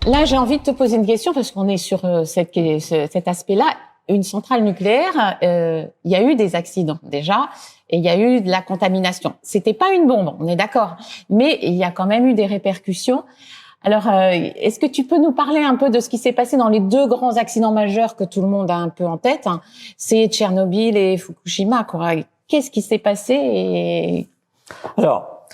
Là, j'ai envie de te poser une question parce qu'on est sur cet aspect-là. Une centrale nucléaire, il y a eu des accidents déjà et il y a eu de la contamination. C'était pas une bombe, on est d'accord, mais il y a quand même eu des répercussions. Alors, est-ce que tu peux nous parler un peu de ce qui s'est passé dans les deux grands accidents majeurs que tout le monde a un peu en tête, hein. C'est Tchernobyl et Fukushima, quoi. Qu'est-ce qui s'est passé Alors,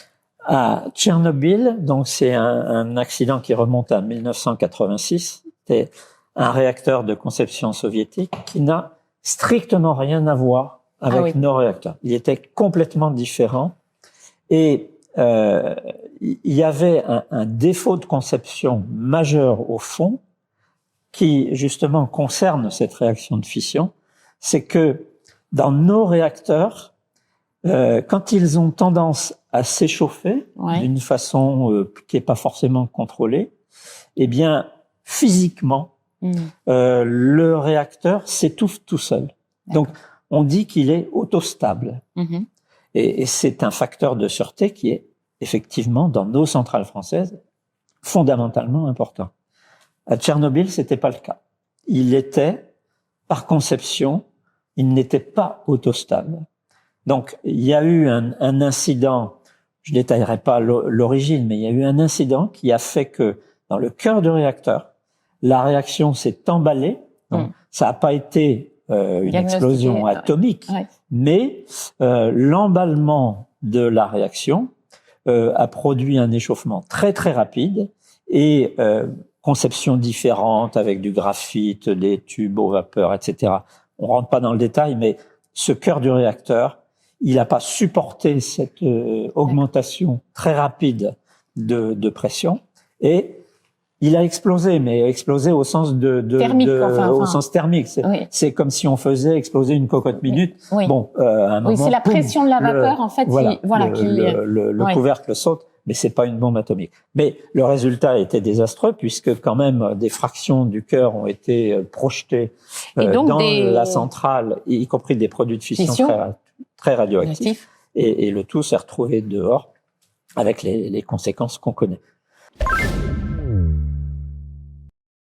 à Tchernobyl, donc c'est un accident qui remonte à 1986. C'était un réacteur de conception soviétique qui n'a strictement rien à voir avec nos réacteurs. Il était complètement différent et il y avait un défaut de conception majeur au fond qui justement concerne cette réaction de fission, c'est que dans nos réacteurs, quand ils ont tendance à s'échauffer d'une façon qui n'est pas forcément contrôlée, eh bien physiquement, le réacteur s'étouffe tout seul. Donc, on dit qu'il est autostable. Et c'est un facteur de sûreté qui est effectivement, dans nos centrales françaises, fondamentalement important. À Tchernobyl, c'était pas le cas. Il était, par conception, il n'était pas autostable. Donc, il y a eu un incident, je détaillerai pas l'origine, mais il y a eu un incident qui a fait que, dans le cœur du réacteur, la réaction s'est emballée. Donc, ça n'a pas été une explosion atomique, mais l'emballement de la réaction a produit un échauffement très très rapide et conception différente avec du graphite, des tubes aux vapeurs, etc. On rentre pas dans le détail, mais ce cœur du réacteur, il n'a pas supporté cette augmentation très rapide de pression et il a explosé, mais explosé au sens thermique, au sens thermique. C'est comme si on faisait exploser une cocotte minute. Bon, à un moment, c'est la pression de la vapeur, en fait. Le couvercle saute, mais c'est pas une bombe atomique. Mais le résultat était désastreux puisque quand même des fractions du cœur ont été projetées dans la centrale, y compris des produits de fission très radioactifs. Et le tout s'est retrouvé dehors avec les conséquences qu'on connaît.